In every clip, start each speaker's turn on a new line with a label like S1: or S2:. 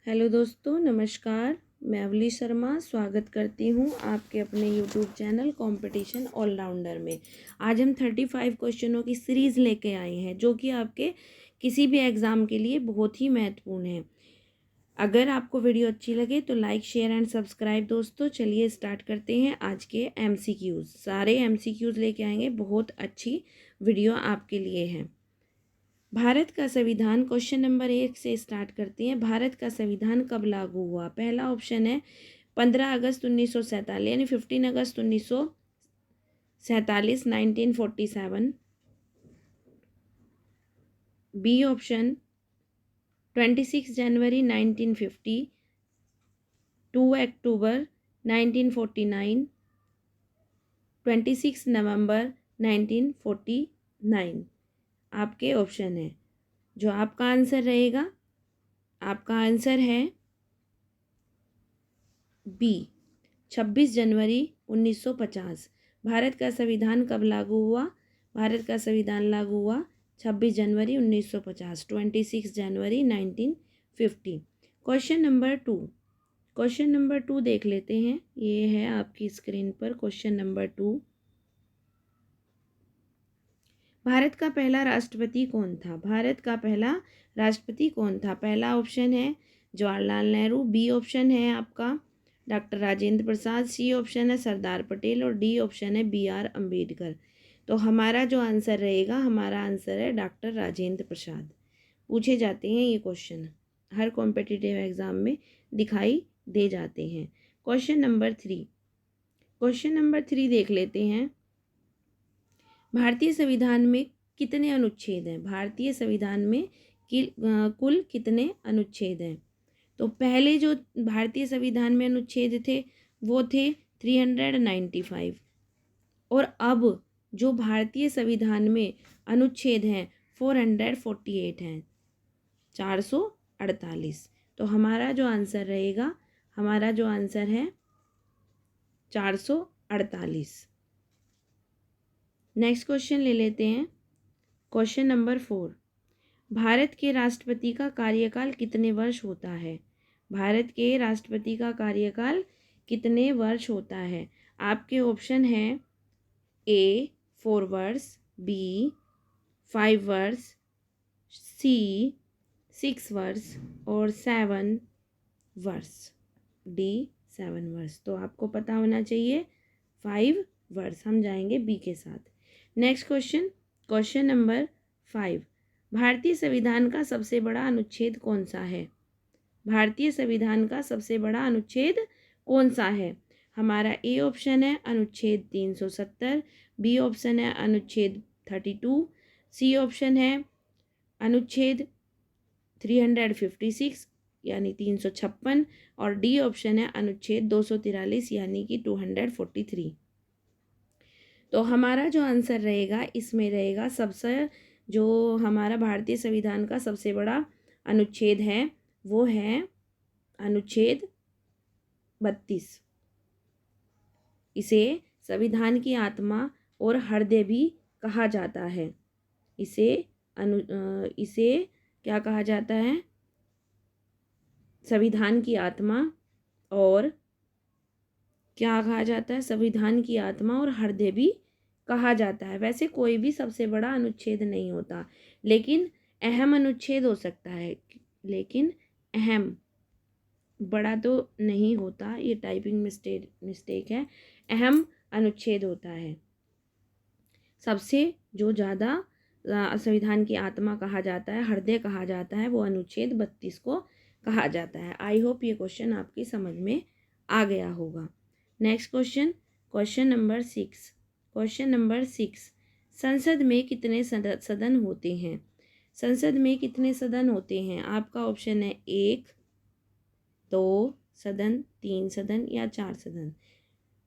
S1: Hello दोस्तों, नमस्कार। मैं अवली शर्मा स्वागत करती हूँ आपके अपने यूट्यूब चैनल कंपटीशन ऑलराउंडर में। आज हम 35 क्वेश्चनों की सीरीज़ लेके आए हैं जो कि आपके किसी भी एग्ज़ाम के लिए बहुत ही महत्वपूर्ण है। अगर आपको वीडियो अच्छी लगे तो लाइक, शेयर एंड सब्सक्राइब। दोस्तों चलिए स्टार्ट करते हैं आज के MCQs। सारे MCQs लेके आएंगे, बहुत अच्छी वीडियो आपके लिए है। भारत का संविधान, क्वेश्चन नंबर 1 से स्टार्ट करते हैं। भारत का संविधान कब लागू हुआ? पहला ऑप्शन है 15 अगस्त 1947 यानी 15 अगस्त 1947, 1947। बी ऑप्शन 26 जनवरी 1950, 2 अक्टूबर 1949, 26 नवंबर 1949 आपके ऑप्शन है। जो आपका आंसर रहेगा, आपका आंसर है बी 26 जनवरी 1950। भारत का संविधान कब लागू हुआ? भारत का संविधान लागू हुआ 26 जनवरी 1950, 26 जनवरी 1950। क्वेश्चन नंबर 2, क्वेश्चन नंबर 2 देख लेते हैं। ये है आपकी स्क्रीन पर क्वेश्चन नंबर 2। भारत का पहला राष्ट्रपति कौन था? भारत का पहला राष्ट्रपति कौन था? पहला ऑप्शन है जवाहरलाल नेहरू, बी ऑप्शन है आपका डॉक्टर राजेंद्र प्रसाद, सी ऑप्शन है सरदार पटेल और डी ऑप्शन है BR अम्बेडकर। तो हमारा जो आंसर रहेगा, हमारा आंसर है डॉक्टर राजेंद्र प्रसाद। पूछे जाते हैं ये क्वेश्चन, हर कॉम्पिटिटिव एग्जाम में दिखाई दे जाते हैं। क्वेश्चन नंबर 3, क्वेश्चन नंबर 3 देख लेते हैं। भारतीय संविधान में कितने अनुच्छेद हैं? भारतीय संविधान में कुल कितने अनुच्छेद हैं? तो पहले जो भारतीय संविधान में अनुच्छेद थे वो थे 395, और अब जो भारतीय संविधान में अनुच्छेद हैं 448 हैं, 448। तो हमारा जो आंसर रहेगा, हमारा जो आंसर है 448। नेक्स्ट क्वेश्चन ले लेते हैं। क्वेश्चन नंबर 4, भारत के राष्ट्रपति का कार्यकाल कितने वर्ष होता है? भारत के राष्ट्रपति का कार्यकाल कितने वर्ष होता है? आपके ऑप्शन हैं A 4 वर्ष, B 5 वर्ष, C 6 वर्ष और 7 वर्ष, D 7 वर्ष। तो आपको पता होना चाहिए 5 वर्ष। हम जाएंगे B के साथ। नेक्स्ट क्वेश्चन, क्वेश्चन नंबर 5, भारतीय संविधान का सबसे बड़ा अनुच्छेद कौन सा है? भारतीय संविधान का सबसे बड़ा अनुच्छेद कौन सा है? हमारा ए ऑप्शन है अनुच्छेद 370, बी ऑप्शन है अनुच्छेद 32, सी ऑप्शन है अनुच्छेद 356 यानी 356 और डी ऑप्शन है अनुच्छेद 243 यानी कि 243। तो हमारा जो आंसर रहेगा इसमें रहेगा सबसे, जो हमारा भारतीय संविधान का सबसे बड़ा अनुच्छेद है वो है अनुच्छेद 32। इसे संविधान की आत्मा और हृदय भी कहा जाता है। इसे क्या कहा जाता है? संविधान की आत्मा और क्या कहा जाता है? संविधान की आत्मा और हृदय भी कहा जाता है। वैसे कोई भी सबसे बड़ा अनुच्छेद नहीं होता, लेकिन अहम अनुच्छेद हो सकता है, लेकिन अहम, बड़ा तो नहीं होता। ये टाइपिंग मिस्टेक है। अहम अनुच्छेद होता है। सबसे जो ज़्यादा संविधान की आत्मा कहा जाता है, हृदय कहा जाता है, वो अनुच्छेद 32 को कहा जाता है। आई होप ये क्वेश्चन आपकी समझ में आ गया होगा। Next question, question number 6, question number 6, संसद में कितने सदन होते हैं? संसद में कितने सदन होते हैं? आपका ऑप्शन है 1, 2 सदन, 3 सदन या 4 सदन।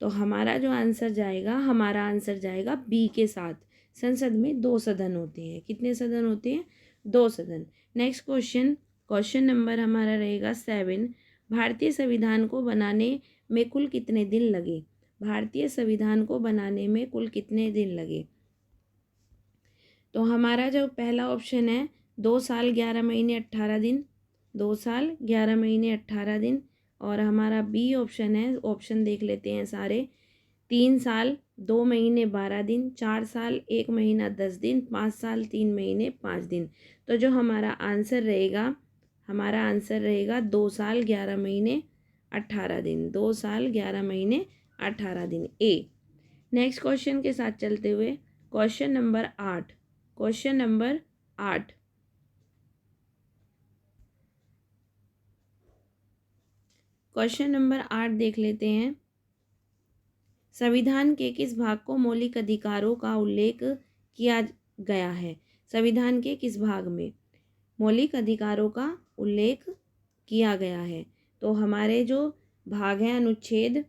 S1: तो हमारा जो आंसर जाएगा, हमारा आंसर जाएगा बी के साथ। संसद में 2 सदन होते हैं। कितने सदन होते हैं? 2 सदन। नेक्स्ट क्वेश्चन, क्वेश्चन नंबर हमारा रहेगा 7, भारतीय संविधान को बनाने में कुल कितने दिन लगे? भारतीय संविधान को बनाने में कुल कितने दिन लगे? तो हमारा जो पहला ऑप्शन है 2 साल 11 महीने 18 दिन, 2 साल 11 महीने 18 दिन। और हमारा बी ऑप्शन है, ऑप्शन देख लेते हैं सारे। 3 साल 2 महीने 12 दिन, 4 साल 1 महीना 10 दिन, 5 साल 3 महीने 5 दिन। तो जो हमारा आंसर रहेगा, हमारा आंसर रहेगा 2 साल 11 महीने 18 दिन। 2 साल 11 महीने 18 दिन, ए। नेक्स्ट क्वेश्चन के साथ चलते हुए question number 8। Question number 8। Question number 8 देख लेते हैं। संविधान के किस भाग को मौलिक अधिकारों का उल्लेख किया गया है? संविधान के किस भाग में मौलिक अधिकारों का उल्लेख किया गया है? तो हमारे जो भाग हैं अनुच्छेद,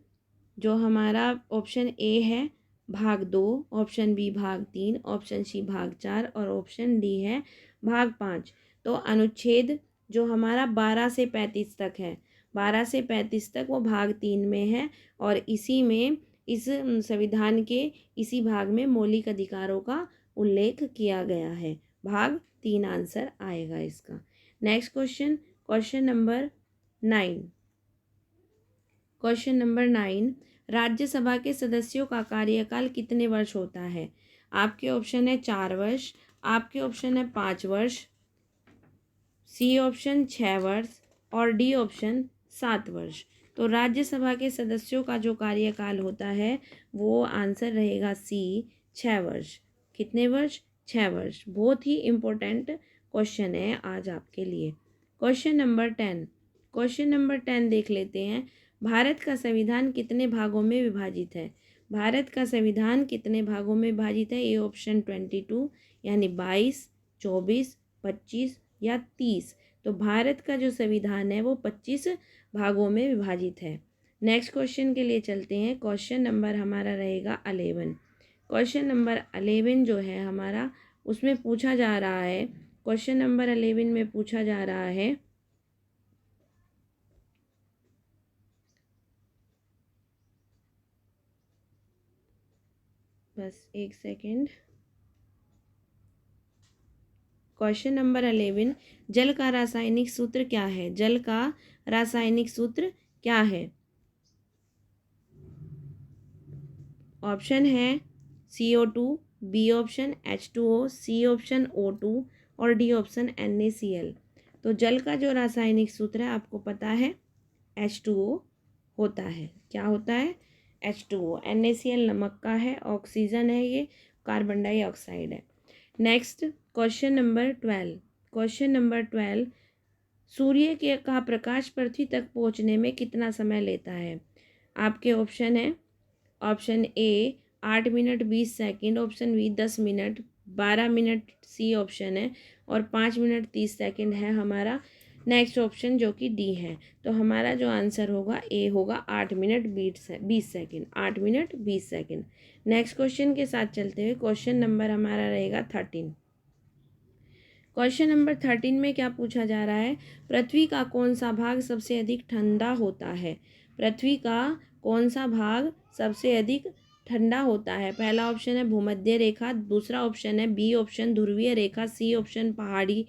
S1: जो हमारा ऑप्शन ए है भाग 2, ऑप्शन बी भाग 3, ऑप्शन सी भाग 4 और ऑप्शन डी है भाग 5। तो अनुच्छेद जो हमारा 12 से 35 तक है, 12 से 35 तक वो भाग 3 में है। और इसी में, इस संविधान के इसी भाग में मौलिक अधिकारों का उल्लेख किया गया है। भाग 3 आंसर आएगा इसका। Next question, question number 9। Question number 9। Rajya Sabha के सदस्यों का कार्यकाल कितने वर्ष होता है? आपके ऑप्शन है 4 वर्ष, आपके ऑप्शन है 5 वर्ष, सी ऑप्शन 6 वर्ष और डी ऑप्शन 7 वर्ष। तो राज्यसभा के सदस्यों का जो कार्यकाल होता है वो आंसर रहेगा सी, 6 वर्ष। कितने वर्ष? 6 वर्ष। बहुत ही इम्पोर्टेंट क्वेश्चन है आज आपके लिए। Question number 10। क्वेश्चन नंबर 10 देख लेते हैं। भारत का संविधान कितने भागों में विभाजित है? भारत का संविधान कितने भागों में विभाजित है? ए ऑप्शन 22 यानी 22, 24, 25 या 30। तो भारत का जो संविधान है वो 25 भागों में विभाजित है। नेक्स्ट क्वेश्चन के लिए चलते हैं। क्वेश्चन नंबर हमारा रहेगा 11। क्वेश्चन नंबर 11 जो है हमारा, उसमें पूछा जा रहा है, क्वेश्चन नंबर 11 में पूछा जा रहा है, बस एक सेकेंड। क्वेश्चन नंबर 11, जल का रासायनिक सूत्र क्या है? जल का रासायनिक सूत्र क्या है? ऑप्शन है CO2, B option H2O, C option O2 और डी ऑप्शन NaCl। तो जल का जो रासायनिक सूत्र है आपको पता है H2O होता है। क्या होता है? H2O। NaCl नमक का है, ऑक्सीजन है, ये कार्बन डाइऑक्साइड है। Next question number 12। Question number 12, सूर्य के का प्रकाश पृथ्वी तक पहुंचने में कितना समय लेता है? आपके ऑप्शन है, option A 8 minute 20 second, option B 10 minute, 12 minute C option है और 5 मिनट 30 सेकंड है हमारा नेक्स्ट ऑप्शन जो कि डी है। तो हमारा जो आंसर होगा ए होगा 8 minute 20 second. 8 minute 20 second. Next question के साथ चलते हुए क्वेश्चन नंबर हमारा रहेगा 13। क्वेश्चन नंबर 13 में क्या पूछा जा रहा है? पृथ्वी का कौन सा भाग सबसे अधिक ठंडा होता है? पृथ्वी का कौन सा भाग सबसे अधिक ठंडा होता है? पहला ऑप्शन है भूमध्य रेखा, दूसरा ऑप्शन है बी ऑप्शन ध्रुवीय रेखा, सी ऑप्शन पहाड़ी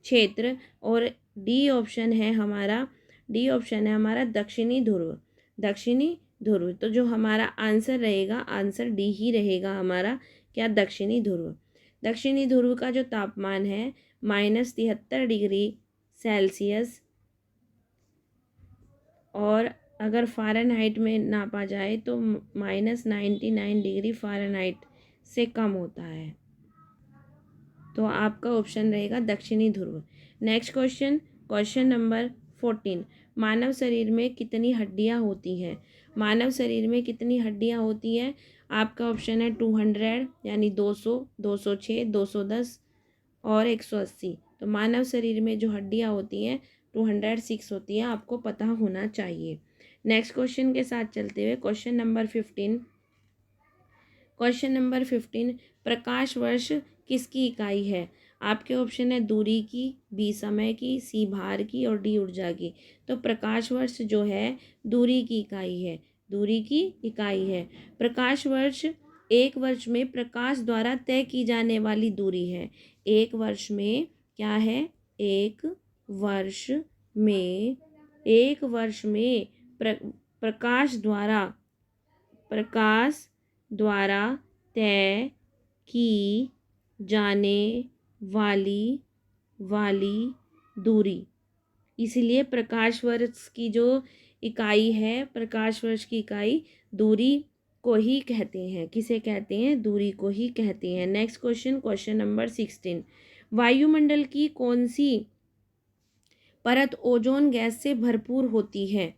S1: क्षेत्र और डी ऑप्शन है हमारा दक्षिणी ध्रुव। दक्षिणी ध्रुव। तो जो हमारा आंसर रहेगा, आंसर डी ही रहेगा हमारा, क्या? दक्षिणी ध्रुव। दक्षिणी ध्रुव का जो तापमान है -73 डिग्री सेल्सियस, और अगर फ़ारेनहाइट में नापा जाए तो -99 डिग्री फ़ारेनहाइट से कम होता है। तो आपका ऑप्शन रहेगा दक्षिणी ध्रुव। Next question, question number 14। मानव शरीर में कितनी हड्डियां होती हैं? मानव शरीर में कितनी हड्डियां होती हैं? आपका ऑप्शन है 200 यानी 200, 206, 210 और 180। तो मानव शरीर में जो हड्डियां होती हैं 206 होती हैं, आपको पता होना चाहिए। नेक्स्ट क्वेश्चन के साथ चलते हुए क्वेश्चन नंबर 15। क्वेश्चन नंबर 15, प्रकाश वर्ष किसकी इकाई है? आपके ऑप्शन है दूरी की, बी समय की, सी भार की और डी ऊर्जा की। तो प्रकाश वर्ष जो है दूरी की इकाई है। दूरी की इकाई है। प्रकाश वर्ष एक वर्ष में प्रकाश द्वारा तय की जाने वाली दूरी है। एक वर्ष में क्या है? एक वर्ष में एक वर्ष में प्रकाश द्वारा तय की जाने वाली दूरी। इसलिए प्रकाश वर्ष की जो इकाई है, प्रकाश वर्ष की इकाई दूरी को ही कहते हैं। किसे कहते हैं? दूरी को ही कहते हैं। Next question number 16। वायुमंडल की कौन सी परत ओजोन गैस से भरपूर होती है?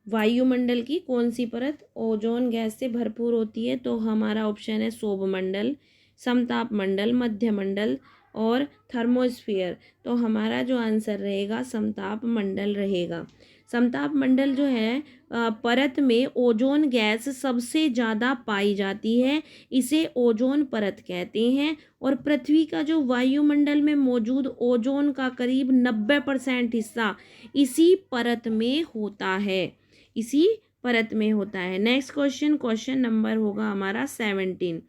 S1: वायुमंडल की कौन सी परत ओजोन गैस से भरपूर होती है? तो हमारा ऑप्शन है सौरमंडल, समताप मंडल, मध्य मंडल और थर्मोस्फीयर। तो हमारा जो आंसर रहेगा समताप मंडल रहेगा। समताप मंडल जो है परत में ओजोन गैस सबसे ज़्यादा पाई जाती है, इसे ओजोन परत कहते हैं। और पृथ्वी का जो वायुमंडल में मौजूद ओजोन का करीब 90% हिस्सा इसी परत में होता है, इसी परत में होता है। नेक्स्ट क्वेश्चन नंबर होगा हमारा 17।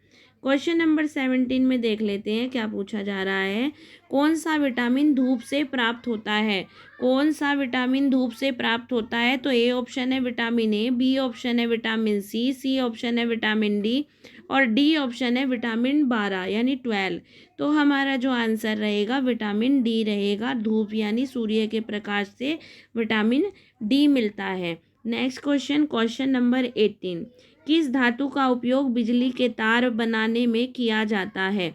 S1: क्वेश्चन नंबर 17 में देख लेते हैं क्या पूछा जा रहा है। कौन सा विटामिन धूप से प्राप्त होता है? कौन सा विटामिन धूप से प्राप्त होता है? तो ए ऑप्शन है विटामिन ए, बी ऑप्शन है विटामिन सी, सी ऑप्शन है विटामिन डी और डी ऑप्शन है विटामिन 12 यानी 12। तो हमारा जो आंसर रहेगा विटामिन डी रहेगा। धूप यानी सूर्य के प्रकाश से विटामिन डी मिलता है। Next question number 18। किस धातु का उपयोग बिजली के तार बनाने में किया जाता है?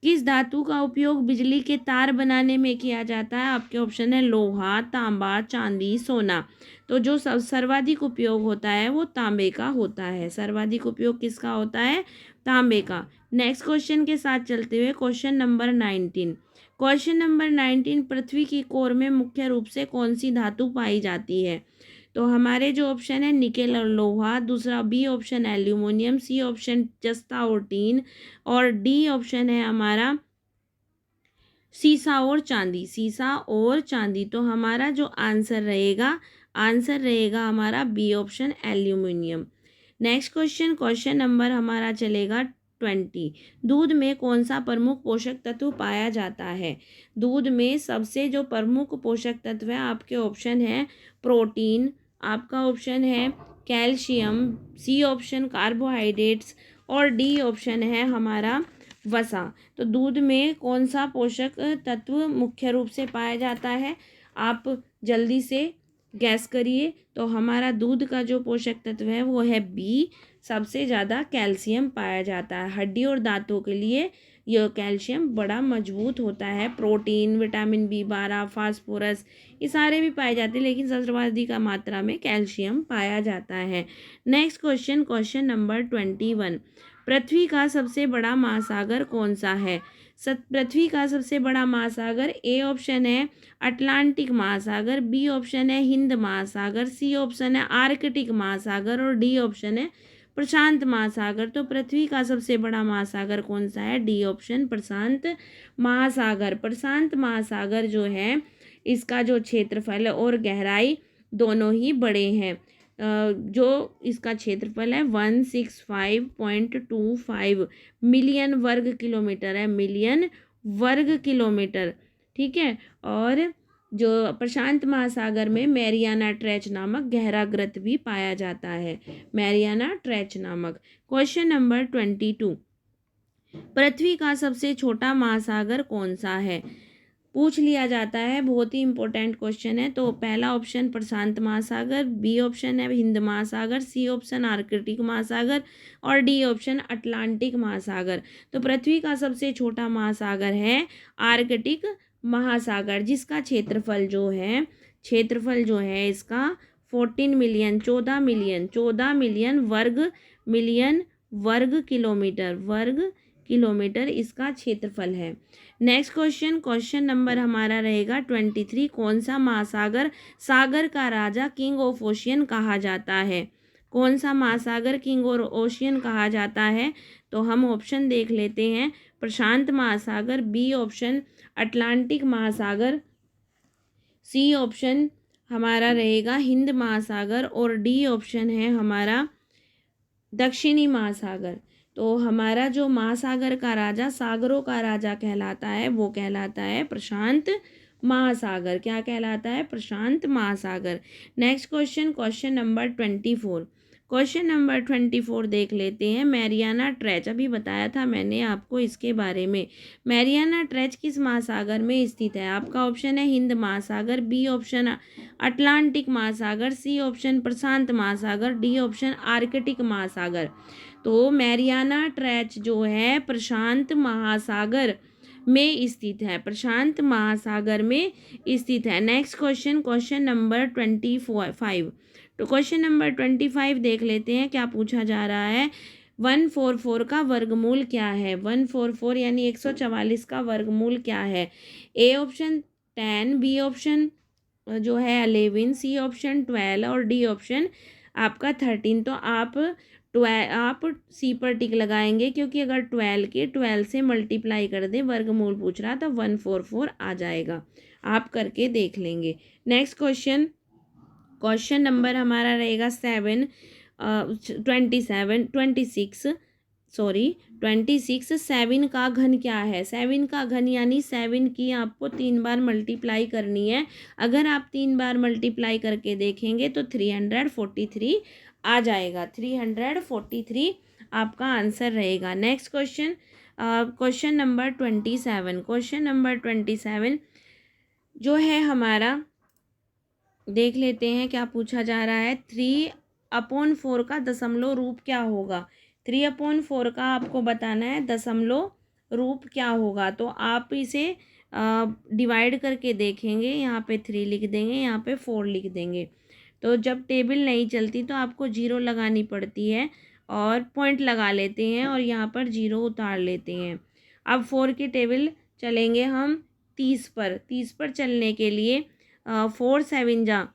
S1: किस धातु का उपयोग बिजली के तार बनाने में किया जाता है? आपके ऑप्शन है लोहा, तांबा, चांदी, सोना। तो जो सर्वाधिक उपयोग होता है वो तांबे का होता है। सर्वाधिक उपयोग किसका होता है? तांबे का। नेक्स्ट क्वेश्चन के साथ चलते हुए क्वेश्चन नंबर 19। क्वेश्चन नंबर 19, पृथ्वी की कोर में मुख्य रूप से कौन सी धातु पाई जाती है? तो हमारे जो ऑप्शन है निकेल और लोहा, दूसरा B option aluminium, C option जस्ता और टीन और डी ऑप्शन है हमारा सीसा और चांदी, सीसा और चांदी। तो हमारा जो आंसर रहेगा हमारा B option aluminium. Next question number हमारा चलेगा 20। दूध में कौन सा प्रमुख पोषक तत्व पाया जाता है? दूध में सबसे जो प्रमुख पोषक तत्व है आपके ऑप्शन है प्रोटीन, आपका ऑप्शन है कैल्शियम, सी ऑप्शन कार्बोहाइड्रेट्स और डी ऑप्शन है हमारा वसा। तो दूध में कौन सा पोषक तत्व मुख्य रूप से पाया जाता है? आप जल्दी से गैस करिए। तो हमारा दूध का जो पोषक तत्व है वो है बी, सबसे ज़्यादा कैल्शियम पाया जाता है। हड्डी और दांतों के लिए यह कैल्शियम बड़ा मजबूत होता है। प्रोटीन, विटामिन B12, फास्फोरस ये सारे भी पाए जाते हैं, लेकिन सर्वाधिक मात्रा में कैल्शियम पाया जाता है। Next question number 21। पृथ्वी का सबसे बड़ा महासागर कौन सा है? पृथ्वी का सबसे बड़ा महासागर ए ऑप्शन है अटलांटिक महासागर, बी ऑप्शन है हिंद महासागर, सी ऑप्शन है आर्कटिक महासागर और डी ऑप्शन है प्रशांत महासागर। तो पृथ्वी का सबसे बड़ा महासागर कौन सा है? डी ऑप्शन प्रशांत महासागर। प्रशांत महासागर जो है इसका जो क्षेत्रफल और गहराई दोनों ही बड़े हैं। जो इसका क्षेत्रफल है 165.25 मिलियन वर्ग किलोमीटर है, मिलियन वर्ग किलोमीटर। ठीक है। और जो प्रशांत महासागर में मैरियाना ट्रेंच नामक गहरा गर्त भी पाया जाता है, मैरियाना ट्रेंच नामक। Question number 22। पृथ्वी का सबसे छोटा महासागर कौन सा है? पूछ लिया जाता है, बहुत ही इंपॉर्टेंट क्वेश्चन है। तो पहला ऑप्शन प्रशांत महासागर, बी ऑप्शन है हिंद महासागर, सी ऑप्शन आर्कटिक महासागर और डी ऑप्शन अटलांटिक महासागर। तो पृथ्वी का सबसे छोटा महासागर है आर्कटिक महासागर, जिसका क्षेत्रफल जो है इसका 14 मिलियन 14 मिलियन वर्ग किलोमीटर इसका क्षेत्रफल है। नेक्स्ट क्वेश्चन नंबर हमारा रहेगा 23। कौन सा महासागर सागर का राजा किंग ऑफ ओशियन कहा जाता है? कौन सा महासागर किंग और ओशियन कहा जाता है? तो हम ऑप्शन देख लेते हैं। प्रशांत महासागर, बी ऑप्शन अटलांटिक महासागर, सी ऑप्शन हमारा रहेगा हिंद महासागर और डी ऑप्शन है हमारा दक्षिणी महासागर। तो हमारा जो महासागर का राजा, सागरों का राजा कहलाता है वो कहलाता है प्रशांत महासागर। क्या कहलाता है? प्रशांत महासागर। Next question, question number 24। Question number 24 देख लेते हैं। मैरियाना ट्रेंच, अभी बताया था मैंने आपको इसके बारे में। मैरियाना ट्रेंच किस महासागर में स्थित है? आपका ऑप्शन है हिंद महासागर, बी ऑप्शन अटलांटिक महासागर, सी ऑप्शन प्रशांत महासागर, डी ऑप्शन आर्कटिक महासागर। तो मैरियाना ट्रेंच जो है प्रशांत महासागर में स्थित है, प्रशांत महासागर में स्थित है। Next question, question number 25। तो क्वेश्चन नंबर 25 देख लेते हैं क्या पूछा जा रहा है। 144 का वर्गमूल क्या है? 144 यानी 144 का वर्गमूल क्या है? ए ऑप्शन 10, बी ऑप्शन जो है 11, सी ऑप्शन 12 और डी ऑप्शन आपका 13। तो आप सी पर टिक लगाएंगे, क्योंकि अगर 12 से मल्टीप्लाई कर दें, वर्गमूल पूछ रहा तो 144 आ जाएगा। आप करके देख लेंगे। नेक्स्ट क्वेश्चन, क्वेश्चन नंबर हमारा रहेगा 26। 7 का घन क्या है? 7 का घन यानी 7 की आपको 3 बार मल्टीप्लाई करनी है। अगर आप 3 बार मल्टीप्लाई करके देखेंगे तो 343 आ जाएगा। 343 आपका आंसर रहेगा। Next question, question number 27। Question number 27 जो है हमारा, देख लेते हैं क्या पूछा जा रहा है। 3/4 का दशमलव रूप क्या होगा? 3/4 का आपको बताना है दशमलव रूप क्या होगा। तो आप इसे डिवाइड करके देखेंगे, यहाँ पे 3 लिख देंगे, यहाँ पे 4 लिख देंगे। तो जब टेबल नहीं चलती तो आपको 0 लगानी पड़ती है और पॉइंट लगा लेते हैं और यहाँ पर 0 उतार लेते हैं। अब 4 की टेबल चलेंगे हम 30 पर। 30 पर चलने के लिए 4 7 जा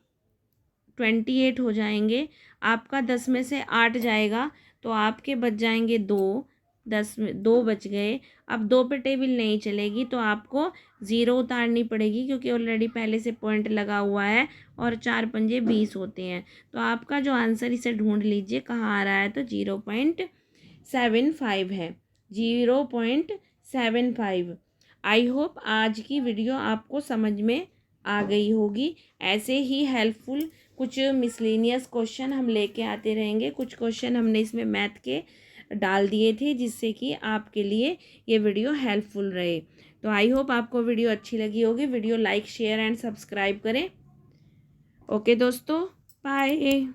S1: 28 हो जाएंगे। आपका 10 में से 8 जाएगा तो आपके बच जाएंगे 2। 10 में 2 बच गए। अब 2 पे टेबल नहीं चलेगी तो आपको 0 उतारनी पड़ेगी, क्योंकि ऑलरेडी पहले से पॉइंट लगा हुआ है और 4 पंजे 20 होते हैं। तो आपका जो आंसर, इसे ढूंढ लीजिए कहाँ आ रहा है। तो 0.75 है, 0.75। आई होप आज की वीडियो आपको समझ में आ गई होगी। ऐसे ही हेल्पफुल कुछ मिसलेनियस क्वेश्चन हम लेके आते रहेंगे। कुछ क्वेश्चन हमने इसमें मैथ के डाल दिए थे, जिससे कि आपके लिए ये वीडियो हेल्पफुल रहे। तो आई होप आपको वीडियो अच्छी लगी होगी। Video like, share and subscribe करें। ओके दोस्तों, बाय।